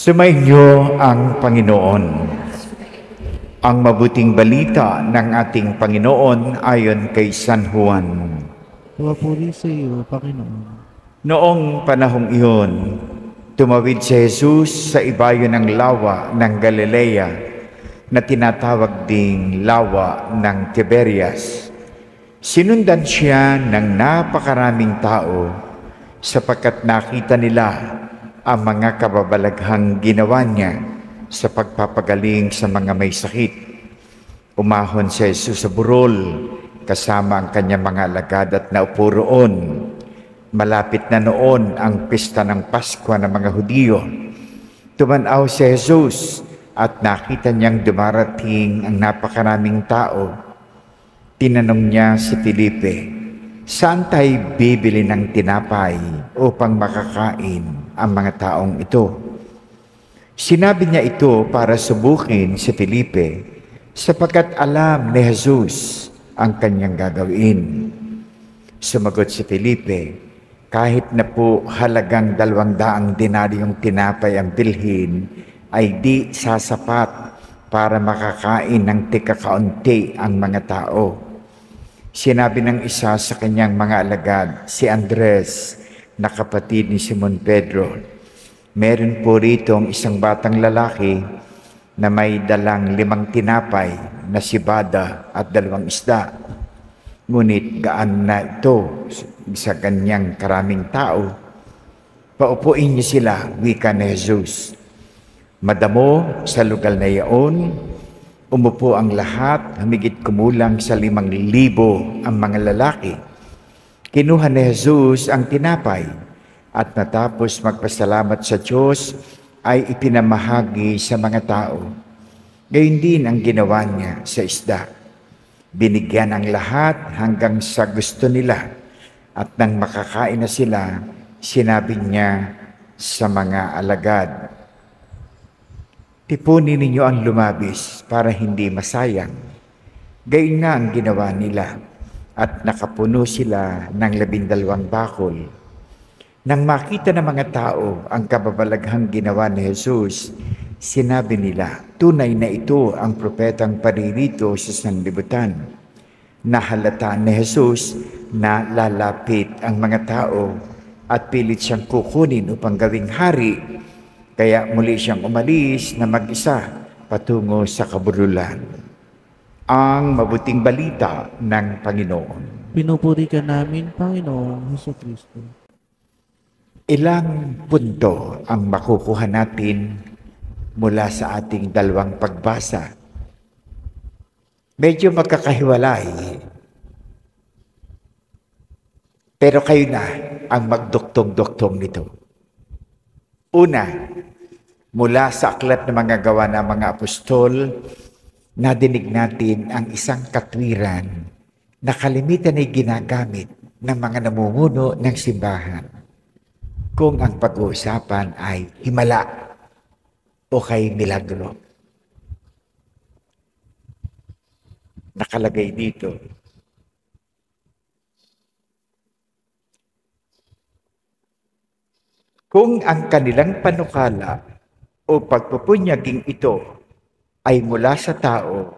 Sumainyo ang Panginoon. Ang mabuting balita ng ating Panginoon ayon kay San Juan. Papuri sa iyo, Panginoon. Noong panahong iyon, tumawid si Jesus sa ibayo ng lawa ng Galilea na tinatawag ding lawa ng Tiberias. Sinundan siya ng napakaraming tao sapagkat nakita nila ang mga kababalaghang ginawa niya sa pagpapagaling sa mga may sakit. Umahon si Jesus sa burol kasama ang kanyang mga alagad at naupo roon. Malapit na noon ang pista ng Paskwa ng mga Hudiyo. Tumanaw si Jesus at nakita niyang dumarating ang napakaraming tao. Tinanong niya si Felipe, "Saan tayo bibili ng tinapay upang makakain ang mga taong ito?" Sinabi niya ito para subukin si Felipe sapagkat alam ni Jesus ang kanyang gagawin. Sumagot si Felipe, "Kahit na po halagang 200 denaryong tinapay ang bilhin, ay di sasapat para makakain ng tika-kaunti ang mga tao." Sinabi ng isa sa kanyang mga alagad, si Andres, na kapatid ni Simon Pedro, "Meron po rito isang batang lalaki na may dalang 5 tinapay na sibada at 2 isda. Ngunit gaan na ito sa ganyang karaming tao. Paupuin niyo sila," wika ni Jesus. Madamo sa lugar na iyon, umupo ang lahat, humigit kumulang sa 5,000 ang mga lalaki. Kinuha ni Jesus ang tinapay at matapos magpasalamat sa Diyos ay ipinamahagi sa mga tao. Gayon din ang ginawa niya sa isda. Binigyan ang lahat hanggang sa gusto nila at nang makakain na sila, sinabi niya sa mga alagad, "Tipunin ninyo ang lumabis para hindi masayang." Gayon nga ang ginawa nila at nakapuno sila ng 12 bakol. Nang makita ng mga tao ang kababalaghang ginawa ni Jesus, sinabi nila, tunay na ito ang propetang paririto sa sanlibutan. Nahalata ni Jesus na lalapit ang mga tao at pilit siyang kukunin upang gawing hari. Kaya muli siyang umalis na mag-isa patungo sa kabululan. Ang mabuting balita ng Panginoon. Pinupuri ka namin, Panginoong Hesukristo. Ilang punto ang makukuha natin mula sa ating dalawang pagbasa. Medyo magkakahiwalay. Pero kayo na ang magduktong-duktong nito. Una, mula sa aklat ng mga gawa ng mga apostol, nadinig natin ang isang katwiran na kalimitan ay ginagamit ng mga namumuno ng simbahan kung ang pag-uusapan ay himala o kay milagro. Nakalagay dito, kung ang kanilang panukala o pagpupunyaging ito ay mula sa tao,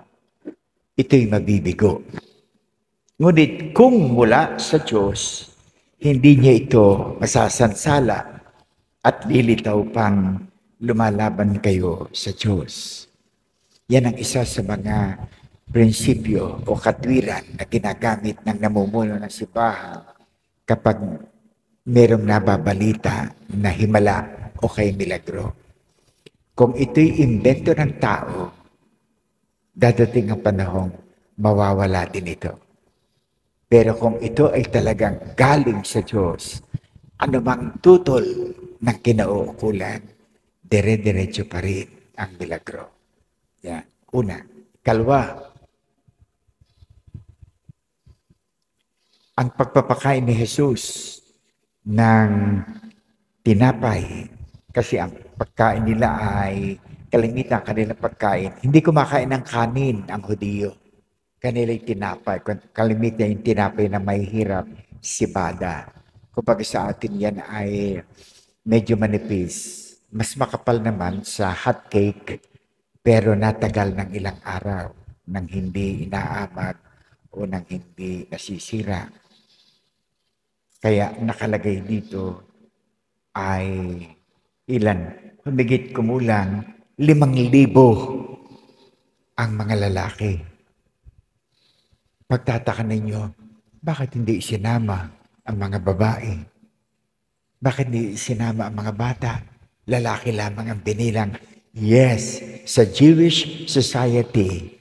ito'y mabibigo. Ngunit kung mula sa Diyos, hindi niya ito masasansala at lilitaw pang lumalaban kayo sa Diyos. Yan ang isa sa mga prinsipyo o katwiran na ginagamit ng namumuno ng simbahan kapag merong nababalita na himala o kay milagro. Kung ito'y imbento ng tao, dadating ang panahong mawawala din ito. Pero kung ito ay talagang galing sa Diyos, anumang tutol ng kinauukulan, dire-diretso pa rin ang milagro. Yan. Una. Kalwa, ang pagpapakain ni Jesus ng tinapay, kasi ang pagkain nila ay kalimitan kanilang pagkain. Hindi kumakain ng kanin ang Hudiyo. Kanila'y tinapay. Kalimitan yung tinapay na may hirap, sibada. Kumbaga sa atin yan ay medyo manipis. mas makapal naman sa hot cake pero natagal ng ilang araw nang hindi inaamag o nang hindi nasisira. Kaya nakalagay dito ay ilan? Humigit kumulang 5,000 ang mga lalaki. Pagtataka ninyo, bakit hindi isinama ang mga babae? Bakit hindi isinama ang mga bata? Lalaki lamang ang binilang. Yes, sa Jewish society,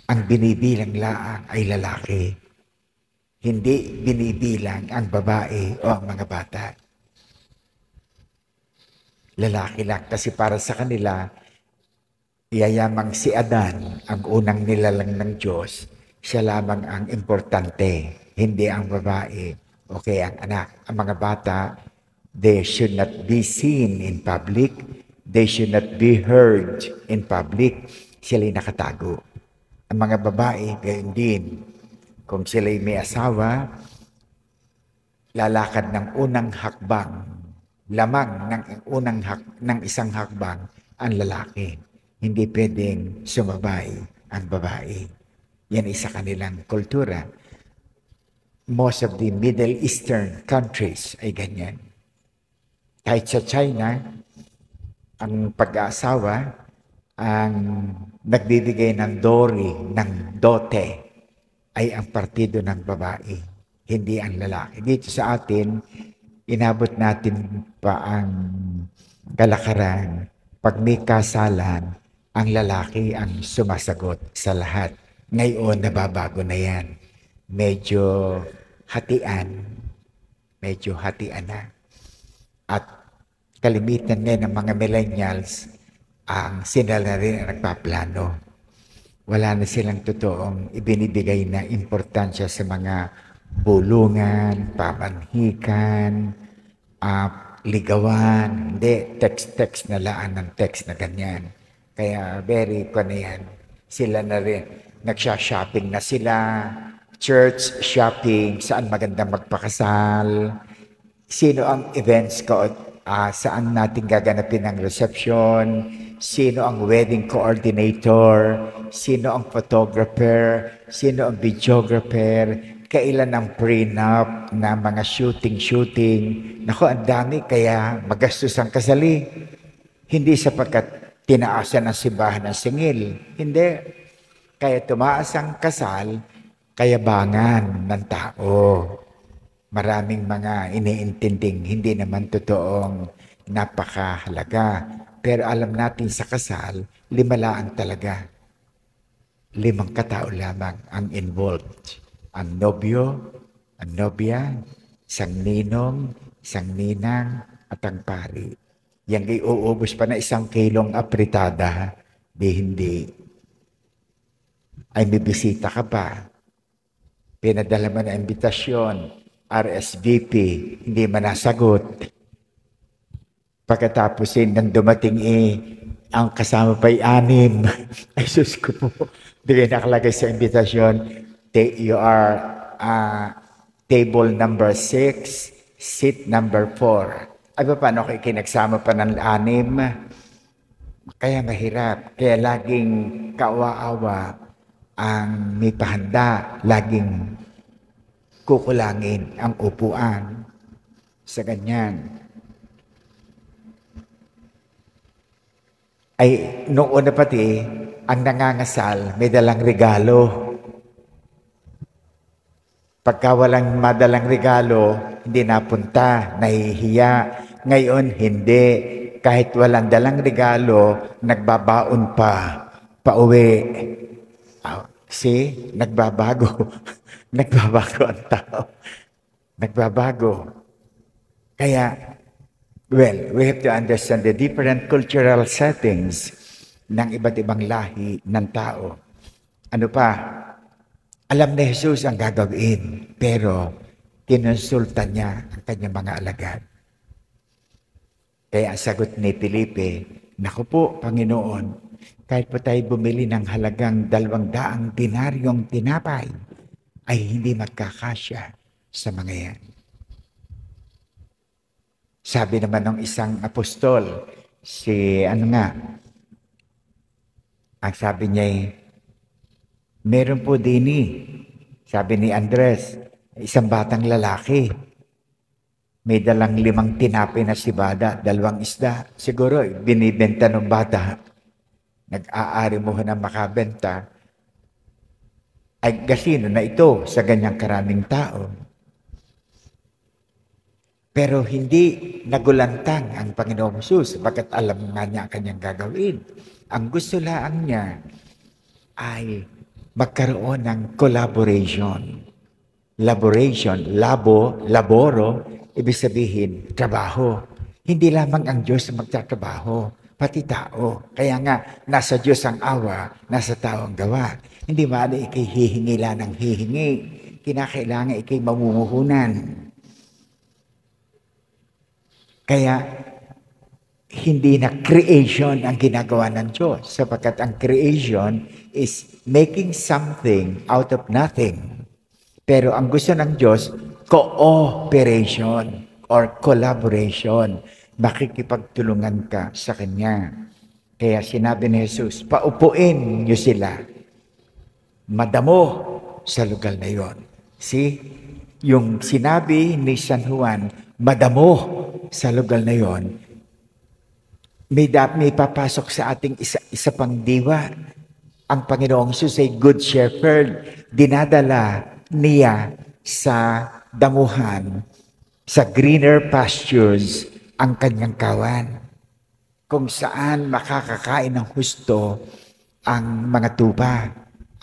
ang binibilang laang ay lalaki. Hindi binibilang ang babae o ang mga bata. Lalaki lang. Kasi para sa kanila, yayamang si Adan, ang unang nilalang ng Diyos, siya lamang ang importante, hindi ang babae o kaya ang anak. Ang mga bata, they should not be seen in public. They should not be heard in public. Sila'y nakatago. Ang mga babae, gayon din. Kung sila'y may asawa, lalakad ng unang hakbang, lamang ng isang hakbang ang lalaki. Hindi pwedeng sumabay ang babae. Yan isa kanilang kultura. Most of the Middle Eastern countries ay ganyan. Kahit sa China, ang pag-aasawa ang nagbibigay ng dote ay ang partido ng babae, hindi ang lalaki. Dito sa atin, inabot natin pa ang kalakaran. Pag may kasalan, ang lalaki ang sumasagot sa lahat. Ngayon, nababago na yan. Medyo hatian na. At kalimitan ngayon ng mga millennials, sila na rin ang nagpaplano. Wala na silang totoong ibinibigay na importansya sa mga bulungan, pamanhikan, ligawan. Hindi, text na laan ng text na ganyan. Kaya very yan. Sila na rin. Nagsha-shopping na sila. Church shopping, saan magandang magpakasal. Sino ang events ko? Saan natin gaganapin ang reception? Sino ang wedding coordinator? Sino ang photographer? Sino ang videographer? Kailan ang prenup na mga shooting? Naku, ang dami, kaya magastos ang kasali. Hindi sapagkat tinaasan ang simbahan ng singil. Hindi. Kaya tumaas ang kasal, kayabangan ng tao. Maraming mga iniintinding hindi naman totoong napakahalaga. Pero alam natin sa kasal, 5 lang talaga. 5 katao lamang ang involved. Ang nobyo, ang nobya, isang ninong, isang ninang, at ang pari. Yang iuubos pa na 1 kilong apritada, di hindi. Ay may bisita ka pa. Pinadala mo na imbitasyon, RSVP, hindi man nasagot. Pagkatapos nang dumating ang kasama pa'y 6. Ay sus ko po. Hindi kayo nakalagay sa imbitasyon. You are table number 6, seat number 4. Ay paano kayo kinagsama pa ng 6? Kaya mahirap. Kaya laging kawa-awa ang may pahanda. Laging kukulangin ang upuan sa ganyan. Ay, noong una pati, ang nangangasal, may dalang regalo. Pagka walang madalang regalo, hindi napunta, nahihiya. Ngayon, hindi. Kahit walang dalang regalo, nagbabaon pa, pauwi. See, nagbabago. Nagbabago ang tao. Nagbabago. Kaya, we have to understand the different cultural settings ng iba't ibang lahi ng tao. Ano pa? Alam ni Jesus ang gagawin, pero kinonsulta niya ang kanyang mga alagad. Kaya ang sagot ni Felipe, naku po, Panginoon, kahit po tayo bumili ng halagang 200 dinaryong tinapay, ay hindi magkakasya sa mga yan. Sabi naman ng isang apostol, ang sabi niya meron po din sabi ni Andres, isang batang lalaki. May dalang 5 tinapay na sibada, 2 isda. Siguro, binibenta ng bata. Nag-aari mo na makabenta. Ay, gasino na ito sa ganyang karaming tao. Pero hindi nagulantang ang Panginoong Hesus bakit alam nga niya ang kanyang gagawin. Ang gusto lang niya ay magkaroon ng collaboration. Laboro, ibig sabihin, trabaho. Hindi lamang ang Diyos na magtatrabaho, pati tao. Kaya nga, nasa Diyos ang awa, nasa tao ang gawa. Hindi maaari ikay hihingi lang ng hihingi. Kinakailangan ikay mamumuhunan. Kaya, hindi na creation ang ginagawa ng Diyos. Sapagkat ang creation is making something out of nothing. Pero ang gusto ng Diyos, cooperation or collaboration. Makikipagtulungan ka sa Kanya. Kaya sinabi ni Jesus, paupuin niyo sila. Madamo sa lugar na yon. See? Yung sinabi ni San Juan, madamo sa lugar na yon, may papasok sa ating isa pang diwa. Ang Panginoong Jesus ay good shepherd. Dinadala niya sa damuhan, sa greener pastures, ang kanyang kawan. Kung saan makakakain ng husto ang mga tupa.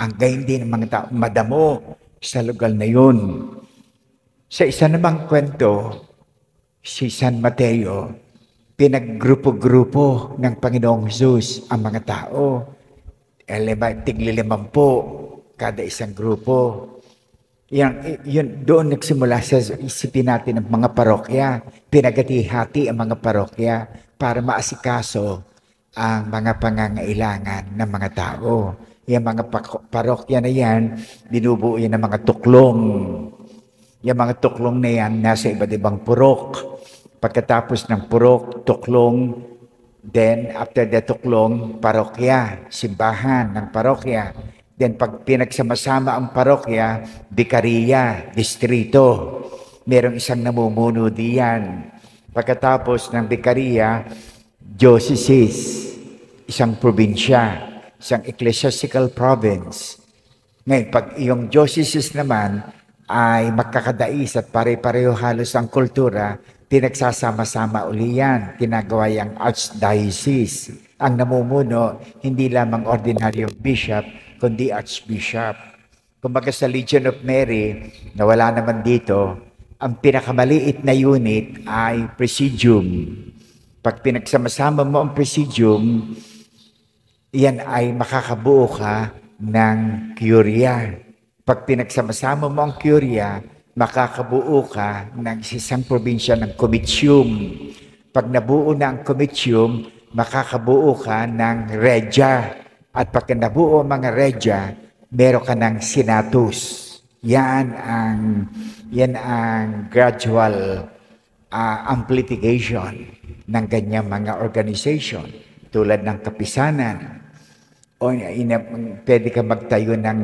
Ang gayon din ng mga tao, madamo sa lugar na yun. Sa isa namang kwento, si San Mateo, pinaggrupo-grupo ng Panginoong Jesus ang mga tao. 50 kada isang grupo. Yun, doon nagsimula sa isipin natin ng mga parokya. Pinagati-hati ang mga parokya para maasikaso ang mga pangangailangan ng mga tao. Yung mga parokya na yan, binubuo yan ng mga tuklong. Yung mga tuklong na yan, nasa iba't ibang purok. Pagkatapos ng purok, tuklong, then after the tuklong, parokya, simbahan ng parokya. Then pag pinagsama-sama ang parokya, bikariya, distrito. Merong isang namumuno diyan. Pagkatapos ng bikariya, diocese, isang probinsya, isang ecclesiastical province. Ngayon, pag yung diocese naman ay magkakadais at pare-pareho halos ang kultura, pinagsasama-sama uli yan. Ginagawa yung archdiocese. Ang namumuno, hindi lamang ordinaryong bishop, kundi archbishop. Kumbaga sa Legion of Mary, na wala naman dito, ang pinakamaliit na unit ay presidium. Pag pinagsama-sama mo ang presidium, yan ay makakabuo ka ng curia. Pag pinagsama-sama mo ang curia, makakabuo ka ng isang probinsya ng comitium. Pag nabuo na ang comitium, makakabuo ka ng regia. At pag nabuo ang mga regia, meron ka ng senatus. Yan ang gradual amplification ng ganyang mga organization. Tulad ng kapisanan. O pwede ka magtayo ng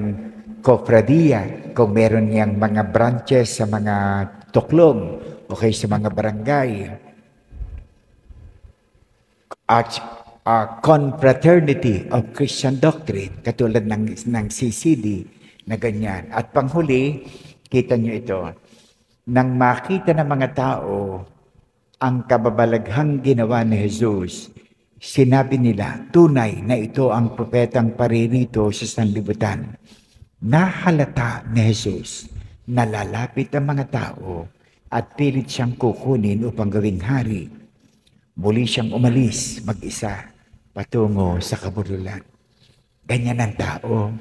kofradiya kung meron niyang mga branches sa mga tuklong o kay sa mga barangay. Confraternity of Christian Doctrine, katulad ng CCD na ganyan. At panghuli, kita nyo ito, nang makita ng mga tao ang kababalaghang ginawa ni Jesus, sinabi nila, tunay na ito ang propetang paririto sa sanlibutan. Nahalata ni Jesus na lalapit ang mga tao at pilit siyang kukunin upang gawing hari. Muli siyang umalis mag-isa patungo sa kabululan. Ganyan ang tao.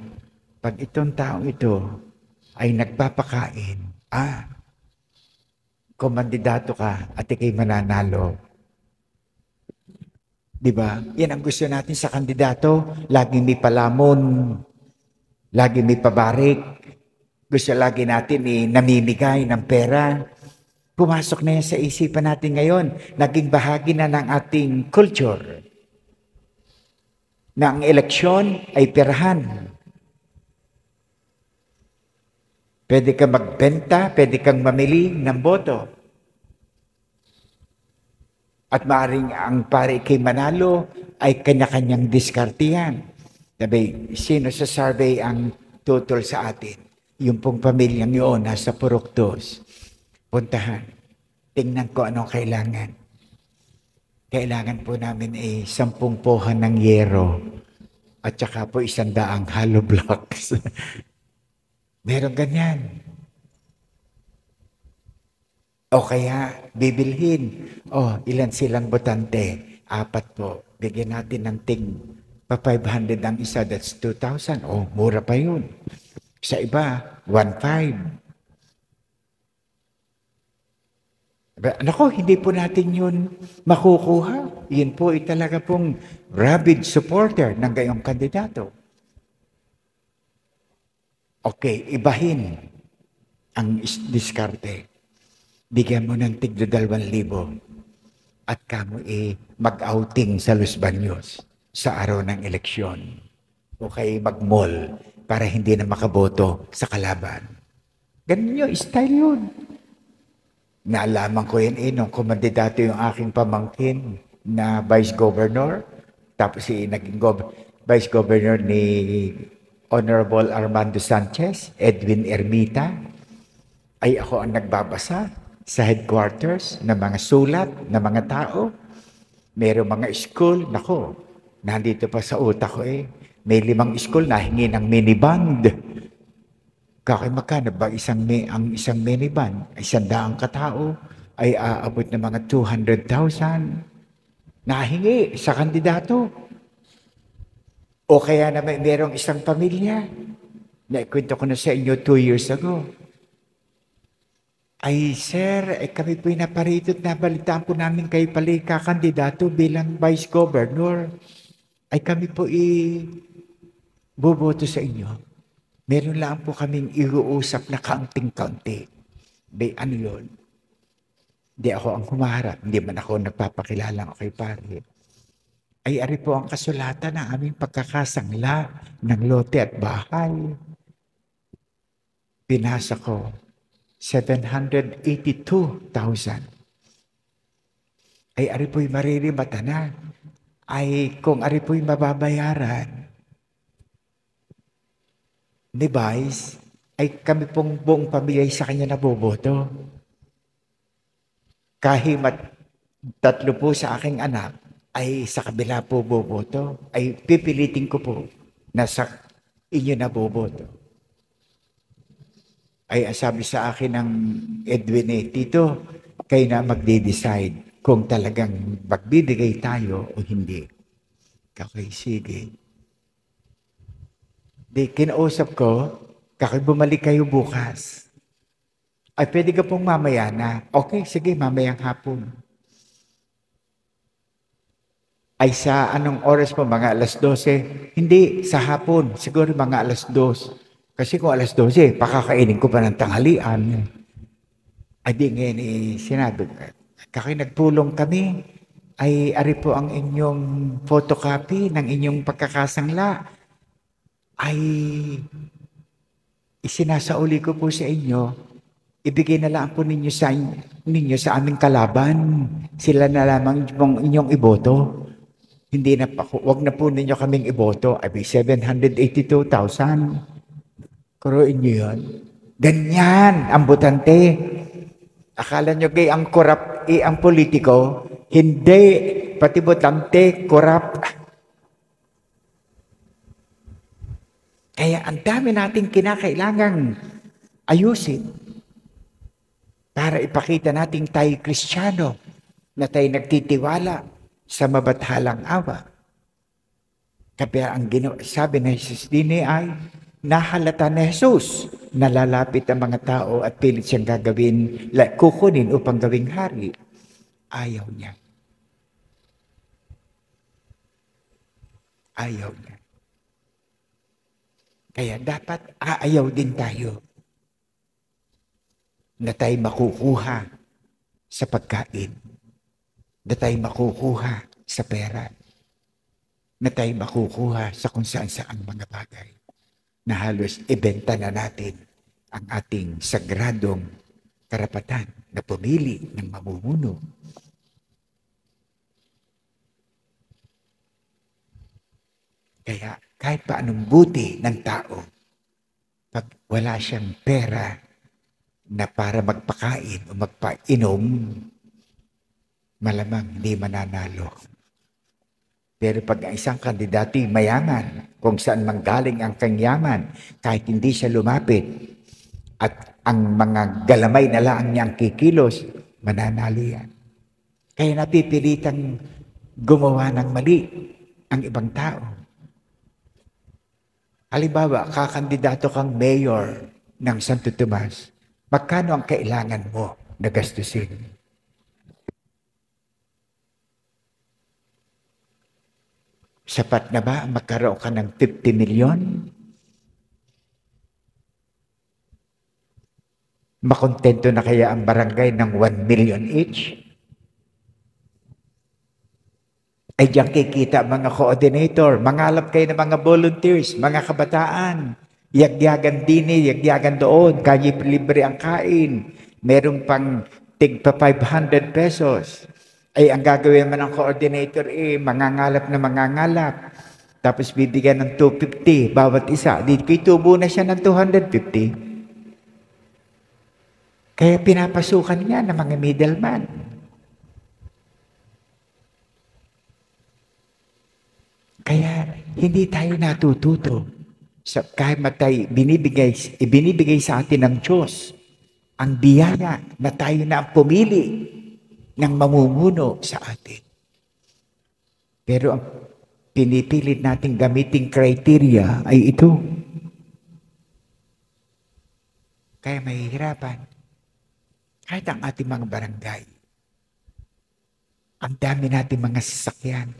Pag itong taong ito ay nagpapakain, kumandidato ka at ikay mananalo. Diba? Yan ang gusto natin sa kandidato. Laging may palamon, laging may pabarik. Gusto lagi natin namimigay ng pera. Pumasok na yan sa isipan natin ngayon. Naging bahagi na ng ating culture. Na ang eleksyon ay perahan. Pwede kang magbenta, pwede kang mamili ng boto. At maaaring ang pare kay manalo ay kanya-kanyang diskartihan. Sabi, sino sa survey ang tutol sa atin? Yung pong pamilyang yun, nasa Puroktos. Puntahan. Tingnan ko anong kailangan. Kailangan po namin ay 10 pohan ng yero at saka po 100 hollow blocks. Meron ganyan. O kaya bibilhin. Ilan silang botante? 4 po. Bigyan natin ng tig pa 500 ang isa, that's 2,000. Mura pa yun. Sa iba, 1,500. Nako, hindi po natin yun makukuha. Yun po ay talaga pong rabid supporter ng gayong kandidato. Okay, ibahin ang diskarte. Bigyan mo ng tigdo 2,000 at kamo mag-outing sa Los Baños sa araw ng eleksyon. O kay mag-mall para hindi na makaboto sa kalaban. Ganun yun, style yun. Naalaman ko yan nung kumandidato yung aking pamangkin na Vice Governor. Tapos naging Vice Governor ni Honorable Armando Sanchez, Edwin Ermita. Ay ako ang nagbabasa sa headquarters ng mga sulat ng mga tao. Merong mga school, nako, nandito pa sa utak ko May 5 school na hingi ng miniband. Magkano ba ang isang minivan? 100 katao ay aabot ng mga 200,000 nahingi sa kandidato. O kaya naman merong isang pamilya na ikwento ko na sa inyo 2 years ago. Ay sir, kami po'y naparito at nabalitaan po namin kayo pala kakandidato bilang Vice Governor. Ay kami po'y boboto sa inyo. Meron lang po kaming iuusap na kaunting-kaunti. Ano yun? Hindi ako ang humaharap. Hindi man ako nagpapakilala kay pare. Ay ari po ang kasulatan ng aming pagkakasangla ng lote at bahay. Pinasa ko, 782,000. Ay ari po'y maririmata na. Ay kung ari po'y mababayaran, ni Vice, ay kami pong buong pamilya sa kanya naboboto. Kahit 3 po sa aking anak, ay sa kabila po boboto, ay pipilitin ko po na sa inyo naboboto. Ay sabi sa akin ng Edwin, Tito, kayo na magde-decide kung talagang magbibigay tayo o hindi. Okay, sige. Kinausap ko, bumalik kayo bukas. Ay, pwede ka pong mamaya na. Okay, sige, mamayang hapon. Ay, sa anong oras po? Mga 12:00? Hindi, sa hapon. Siguro mga 2:00. Kasi kung 12:00, pakakainin ko pa ng tanghalian. Ay, di ngayon sinabi. Nagpulong kami. Ay, ari po ang inyong photocopy ng inyong pagkakasangla. Ay isinasauli ko po sa inyo, ibigay na lang po ninyo sa aming kalaban. Sila na lamang inyong iboto. Hindi na pa, wag na po ninyo kaming iboto. Ay 782,000. Kuruin nyo yun. Ganyan ang botante. Akala nyo ang korap, ang politiko. Hindi, pati botante, korap. Kaya ang dami nating kinakailangang ayusin para ipakita nating tayo Kristiyano na tayo nagtitiwala sa mabathalang awa. Kaya ang sabi ni Jesus din ay nahalata ni Jesus, nalalapit ang mga tao at pilit siyang gagawin, kukunin upang gawing hari. Ayaw niya. Ayaw niya. Kaya dapat aayaw din tayo na tayo makukuha sa pagkain, na tayo makukuha sa pera, na tayo makukuha sa kung saan-saang mga bagay, na halos ibenta na natin ang ating sagradong karapatan na pumili ng mamumuno. Kaya kahit pa anong buti ng tao, pag wala siyang pera na para magpakain o magpainom, malamang hindi mananalo. Pero pag ang isang kandidato mayaman, kung saan manggaling ang kanyang kahit hindi siya lumapit, at ang mga galamay na lang niyang kikilos, mananalo yan. Kaya napipilitang gumawa ng mali ang ibang tao. Halimbawa, kakandidato kang mayor ng Santo Tomas, magkano ang kailangan mo na gastusin? Sapat na ba magkaroon ka ng 50 milyon? Makontento na kaya ang barangay ng 1 million each? Ay diyan kikita mga coordinator, mangalap kayo ng mga volunteers, mga kabataan, yagyagan din, yagyagan doon, kaya libre ang kain, merong pang tigpa 500 pesos. Ay ang gagawin man ng coordinator, mangangalap na mangangalap, tapos bibigyan ng 250 bawat isa, di tubo na siya ng 250. Kaya pinapasukan niya ng mga middleman. Kaya hindi tayo natututo sa kahit matay ibinibigay sa atin ng Diyos ang biyaya na tayo na ang pumili ng mamumuno sa atin. Pero ang pinipilit nating gamiting criteria ay ito. Kaya mahihirapan. Kahit ang ating mga barangay, ang dami nating mga sasakyan.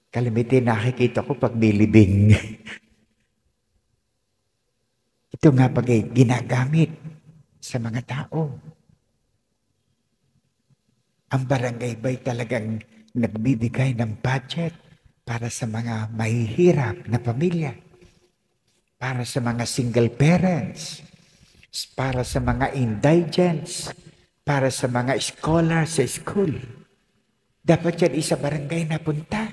Kalimitin nakikita ko pag may libing. Ito nga pag ginagamit sa mga tao. Ang barangay ba'y talagang nagbibigay ng budget para sa mga mahihirap na pamilya, para sa mga single parents, para sa mga indigents, para sa mga scholars sa school. Dapat yan isa barangay na punta.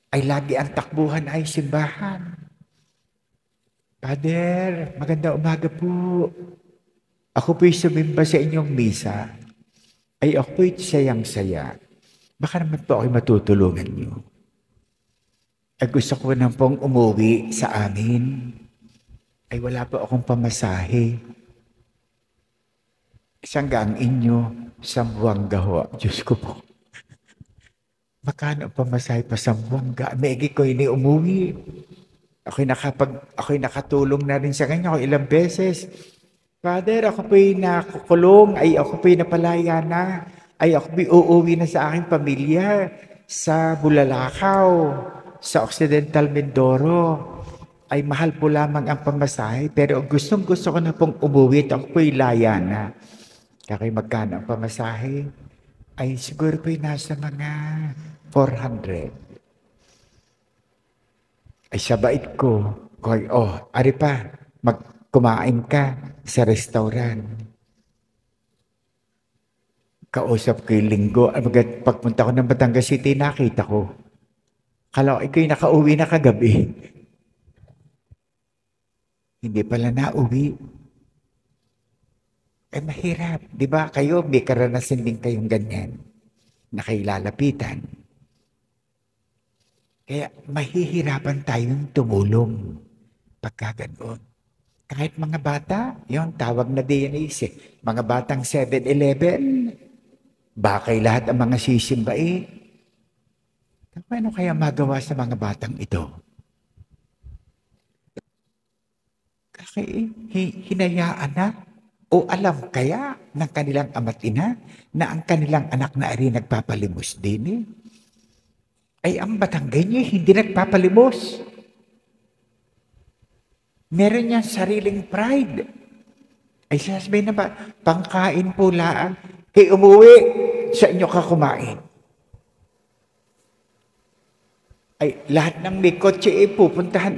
Ay lagi ang takbuhan ay simbahan. Father, magandang umaga po. Ako po'y sumimba sa inyong misa. Ay ako po'y sayang-saya. Baka naman po ako'y matutulungan niyo. Ay gusto ko na pong umuwi sa amin. Ay wala po akong pamasahe. Isang gang inyo, Sambuanga ho. Diyos ko po. Makano pamasahe pa Sambuanga? Maigi ko ini umuwi. Ako'y nakatulong na rin sa kanya. Ako ilang beses. Father, ako po'y nakukulong. Ay ako po'y napalaya na. Ay ako po'y uuwi na sa aking pamilya. Sa Bulalakaw. Sa Occidental Mindoro, ay mahal po lamang ang pamasahe, pero gustong-gusto ko na pong umuwi at ako po'y laya na. Kaya magkano ang pamasahe? Ay siguro po'y nasa mga 400. Ay sa bait ko, ari pa, kumain ka sa restaurant. Kausap ko yung linggo, pagpunta ko ng Batangas City, nakita ko. Kala ko ikaw'y nakauwi na kagabi. Hindi pala nauwi. Eh mahirap, di ba? Kayo, may karanasan din kayong ganyan na kayo lalapitan. Kaya mahihirapan tayong tumulong pagka ganoon. Kahit mga bata, yun, tawag na DNAs mga batang 7-11, bakay lahat ang mga sisimbain. Paano kaya magawa sa mga batang ito? Kasi hinayaan na o alam kaya ng kanilang ama't ina na ang kanilang anak na ari nagpapalimos din ay ang batanggay niya hindi nagpapalimos. Meron niyang sariling pride. Ay sasabihin na ba, pangkain po lang. Kay umuwi, sa inyo ka kumain. Ay lahat ng may kotse pupuntahan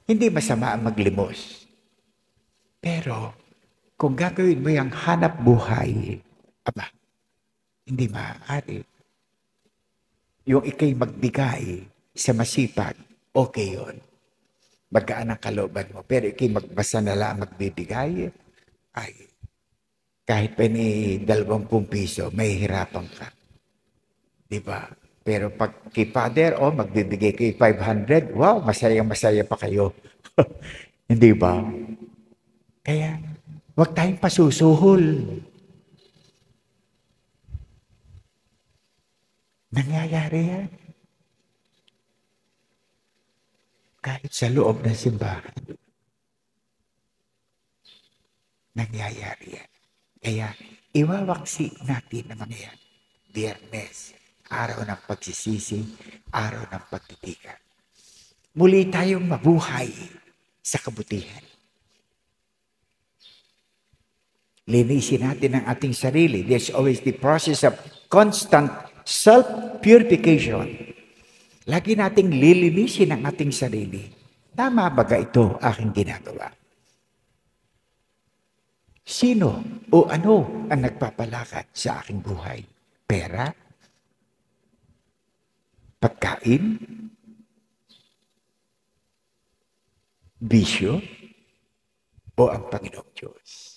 Hindi masama ang maglimos. Pero, kung gagawin mo yung hanap buhay, aba, hindi maaari. Yung ikay magbigay sa masipag, okay yun. Magaan ang kalooban mo. Pero ikay magbasa na lang magbibigay, ay, kahit pa ni 20 piso, may hirapan ka. Diba? Pero pag kay Father, magbibigay kay 500, wow, masaya pa kayo. Hindi ba? Kaya, huwag tayong pasusuhol. Nangyayari yan. Kahit sa loob ng simbahan. Nangyayari yan. Kaya, iwawaksi natin ang mga yan. Biyernes, araw ng pagsisisi, araw ng pagtitigan. Muli tayong mabuhay sa kabutihan. Linisin natin ang ating sarili. There's always the process of constant self-purification. Lagi nating lilinisin ang ating sarili. Tama ba ito aking ginagawa? Sino o ano ang nagpapalakad sa aking buhay? Pera? Pagkain? Bisyo? O ang Panginoong Diyos?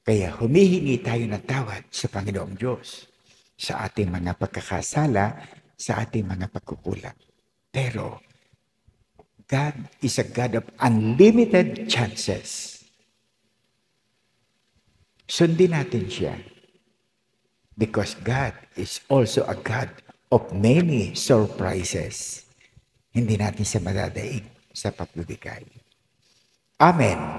Kaya humihingi tayo ng tawad sa Panginoong Diyos sa ating mga pagkakasala, sa ating mga pagkukulang. Pero, God is a God of unlimited chances. Sundin natin siya. Because God is also a God of many surprises. Hindi natin siya madadaig sa pagbibigay. Amen.